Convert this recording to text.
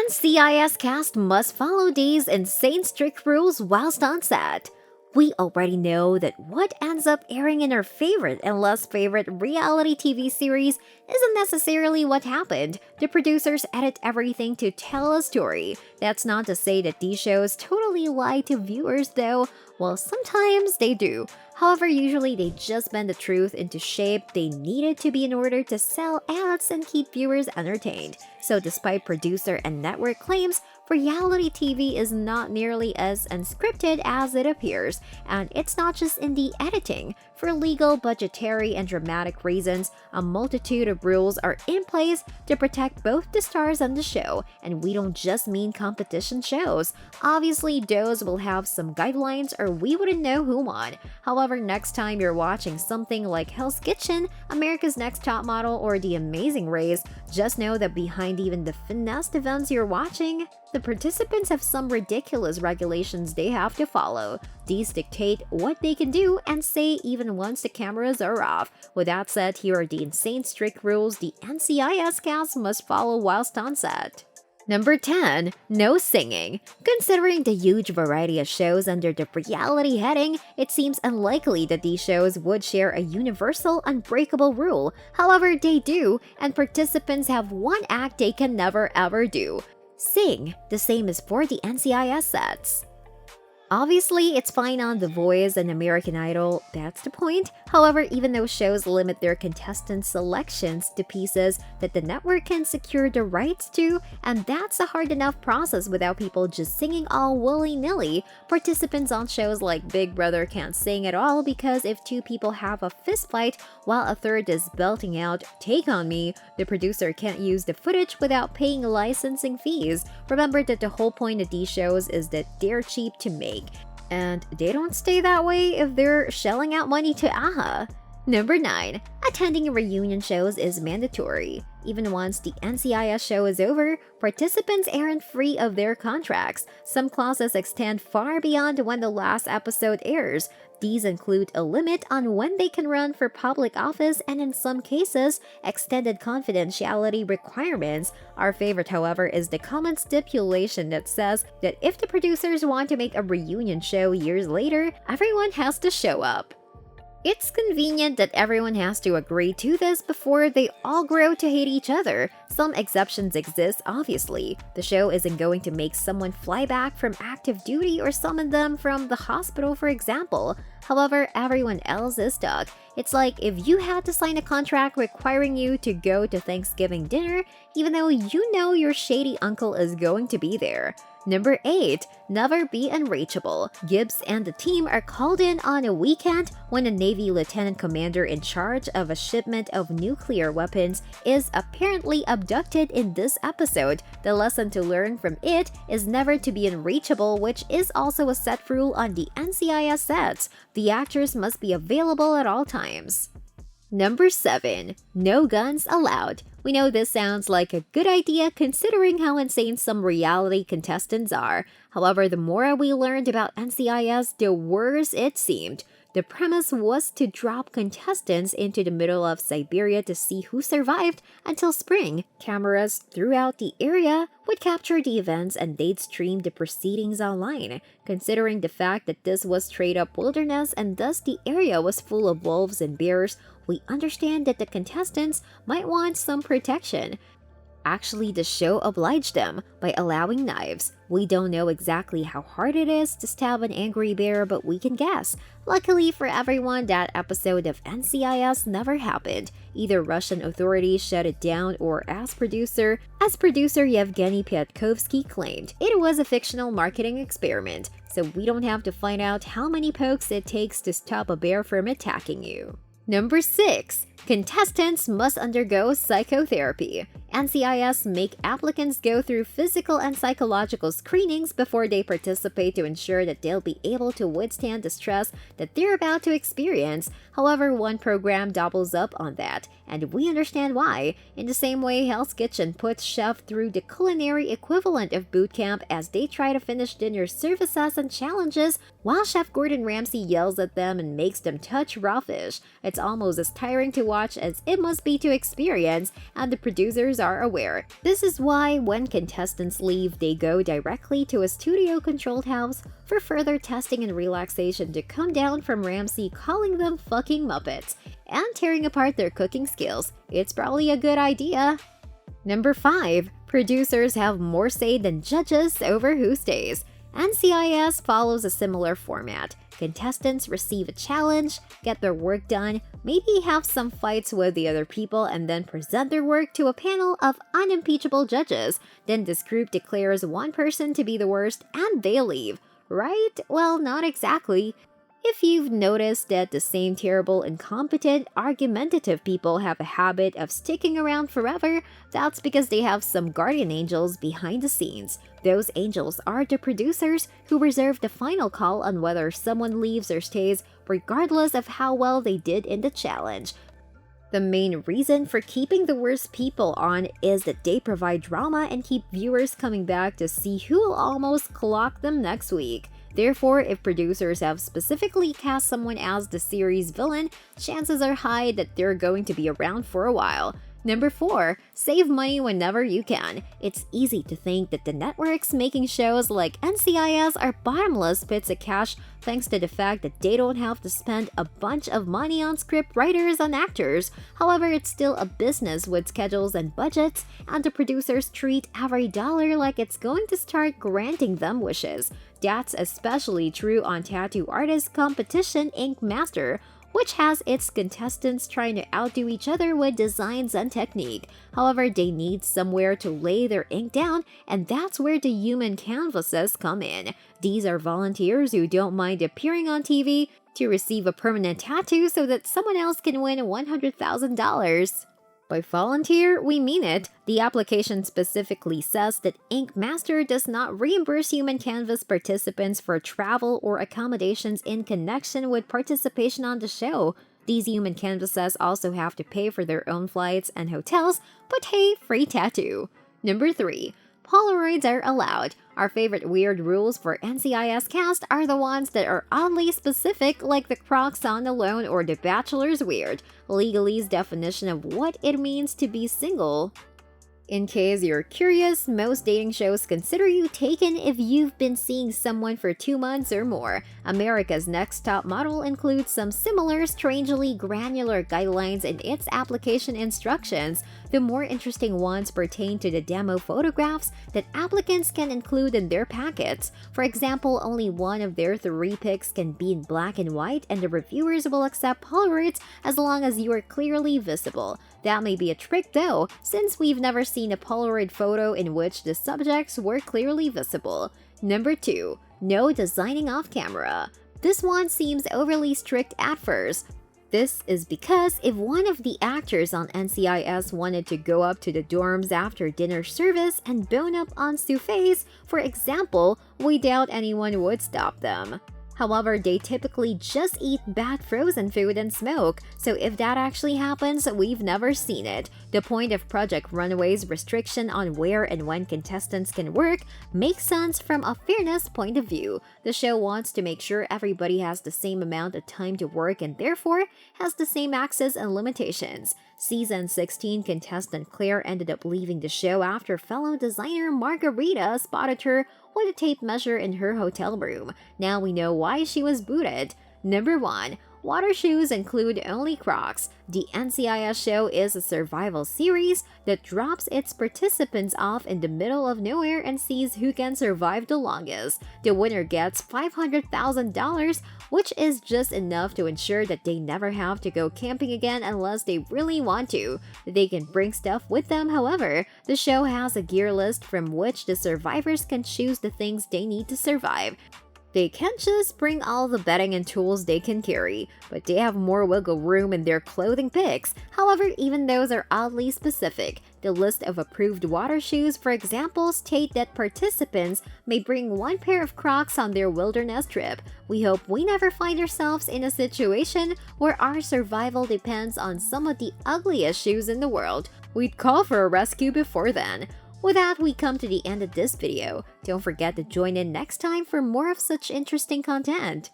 NCIS Cast must follow these insane strict rules whilst on set. We already know that what ends up airing in our favorite and less favorite reality TV series isn't necessarily what happened. The producers edit everything to tell a story. That's not to say that these shows totally lie to viewers though. Well, sometimes they do. However, usually they just bend the truth into shape they needed to be in order to sell ads and keep viewers entertained. So despite producer and network claims, reality TV is not nearly as unscripted as it appears, and it's not just in the editing. For legal, budgetary, and dramatic reasons, a multitude of rules are in place to protect both the stars and the show, and we don't just mean competition shows. Obviously, those will have some guidelines or we wouldn't know who won. However, next time you're watching something like Hell's Kitchen, America's Next Top Model, or The Amazing Race, just know that behind even the finessed events you're watching, the participants have some ridiculous regulations they have to follow. These dictate what they can do and say even once the cameras are off. With that said, here are the insane strict rules the NCIS cast must follow whilst on set. Number 10. No singing. Considering the huge variety of shows under the reality heading, it seems unlikely that these shows would share a universal, unbreakable rule. However, they do, and participants have one act they can never ever do: sing. The same is for the NCIS sets. Obviously, it's fine on The Voice and American Idol, that's the point. However, even those shows limit their contestant selections to pieces that the network can secure the rights to, and that's a hard enough process without people just singing all willy-nilly. Participants on shows like Big Brother can't sing at all because if two people have a fist fight while a third is belting out "Take on Me," the producer can't use the footage without paying licensing fees. Remember that the whole point of these shows is that they're cheap to make. And they don't stay that way if they're shelling out money to AHA. Number 9. Attending reunion shows is mandatory. Even once the NCIS show is over, participants aren't free of their contracts. Some clauses extend far beyond when the last episode airs. These include a limit on when they can run for public office and in some cases, extended confidentiality requirements. Our favorite, however, is the common stipulation that says that if the producers want to make a reunion show years later, everyone has to show up. It's convenient that everyone has to agree to this before they all grow to hate each other. Some exceptions exist, obviously. The show isn't going to make someone fly back from active duty or summon them from the hospital, for example. However, everyone else is stuck. It's like if you had to sign a contract requiring you to go to Thanksgiving dinner, even though you know your shady uncle is going to be there. Number 8. Never be unreachable. Gibbs and the team are called in on a weekend when a Navy lieutenant commander in charge of a shipment of nuclear weapons is apparently abducted in this episode. The lesson to learn from it is never to be unreachable, which is also a set rule on the NCIS sets. The actors must be available at all times. Number 7. No guns allowed. We know this sounds like a good idea considering how insane some reality contestants are. However, the more we learned about NCIS, the worse it seemed. The premise was to drop contestants into the middle of Siberia to see who survived until spring. Cameras throughout the area would capture the events and they'd stream the proceedings online. Considering the fact that this was straight-up wilderness and thus the area was full of wolves and bears, we understand that the contestants might want some protection. Actually, the show obliged them by allowing knives. We don't know exactly how hard it is to stab an angry bear, but we can guess. Luckily for everyone, that episode of NCIS never happened. Either Russian authorities shut it down or as producer Yevgeny Piatkovsky claimed, it was a fictional marketing experiment, so we don't have to find out how many pokes it takes to stop a bear from attacking you. Number 6. Contestants must undergo psychotherapy. NCIS make applicants go through physical and psychological screenings before they participate to ensure that they'll be able to withstand the stress that they're about to experience. However, one program doubles up on that, and we understand why. In the same way, Hell's Kitchen puts chefs through the culinary equivalent of boot camp as they try to finish dinner services and challenges, while Chef Gordon Ramsay yells at them and makes them touch raw fish. It's almost as tiring to watch as it must be to experience, and the producers are aware. This is why when contestants leave, they go directly to a studio-controlled house for further testing and relaxation to come down from Ramsay calling them fucking Muppets and tearing apart their cooking skills. It's probably a good idea. Number 5. Producers have more say than judges over who stays. NCIS follows a similar format. Contestants receive a challenge, get their work done, maybe have some fights with the other people, and then present their work to a panel of unimpeachable judges. Then this group declares one person to be the worst and they leave. Right? Well, not exactly. If you've noticed that the same terrible, incompetent, argumentative people have a habit of sticking around forever, that's because they have some guardian angels behind the scenes. Those angels are the producers who reserve the final call on whether someone leaves or stays, regardless of how well they did in the challenge. The main reason for keeping the worst people on is that they provide drama and keep viewers coming back to see who'll almost clock them next week. Therefore, if producers have specifically cast someone as the series villain, chances are high that they're going to be around for a while. Number 4. Save money whenever you can. It's easy to think that the networks making shows like NCIS are bottomless pits of cash thanks to the fact that they don't have to spend a bunch of money on script writers and actors. However, it's still a business with schedules and budgets, and the producers treat every dollar like it's going to start granting them wishes. That's especially true on tattoo artist competition Ink Master, which has its contestants trying to outdo each other with designs and technique. However, they need somewhere to lay their ink down, and that's where the human canvases come in. These are volunteers who don't mind appearing on TV to receive a permanent tattoo so that someone else can win $100,000. By volunteer, we mean it. The application specifically says that Ink Master does not reimburse human canvas participants for travel or accommodations in connection with participation on the show. These human canvases also have to pay for their own flights and hotels, but hey, free tattoo. Number 3. Polaroids are allowed. Our favorite weird rules for NCIS Cast are the ones that are oddly specific, like the Crocs on alone or the Bachelor's weird, legalese definition of what it means to be single. In case you're curious, most dating shows consider you taken if you've been seeing someone for 2 months or more. America's Next Top Model includes some similar, strangely granular guidelines in its application instructions. The more interesting ones pertain to the demo photographs that applicants can include in their packets. For example, only one of their 3 pics can be in black and white, and the reviewers will accept Polaroids as long as you are clearly visible. That may be a trick though, since we've never seen a Polaroid photo in which the subjects were clearly visible. Number 2. No designing off camera. This one seems overly strict at first. This is because if one of the actors on NCIS wanted to go up to the dorms after dinner service and bone up on souffles, for example, we doubt anyone would stop them. However, they typically just eat bad frozen food and smoke, so if that actually happens, we've never seen it. The point of Project Runaway's restriction on where and when contestants can work makes sense from a fairness point of view. The show wants to make sure everybody has the same amount of time to work and therefore has the same access and limitations. Season 16 contestant Claire ended up leaving the show after fellow designer Margarita spotted her with a tape measure in her hotel room. Now we know why she was booted. Number 1. Water shoes include only Crocs. The NCIS show is a survival series that drops its participants off in the middle of nowhere and sees who can survive the longest. The winner gets $500,000, which is just enough to ensure that they never have to go camping again unless they really want to. They can bring stuff with them, however. The show has a gear list from which the survivors can choose the things they need to survive. They can't just bring all the bedding and tools they can carry, but they have more wiggle room in their clothing picks. However, even those are oddly specific. The list of approved water shoes, for example, state that participants may bring 1 pair of Crocs on their wilderness trip. We hope we never find ourselves in a situation where our survival depends on some of the ugliest shoes in the world. We'd call for a rescue before then. With that, we come to the end of this video. Don't forget to join in next time for more of such interesting content.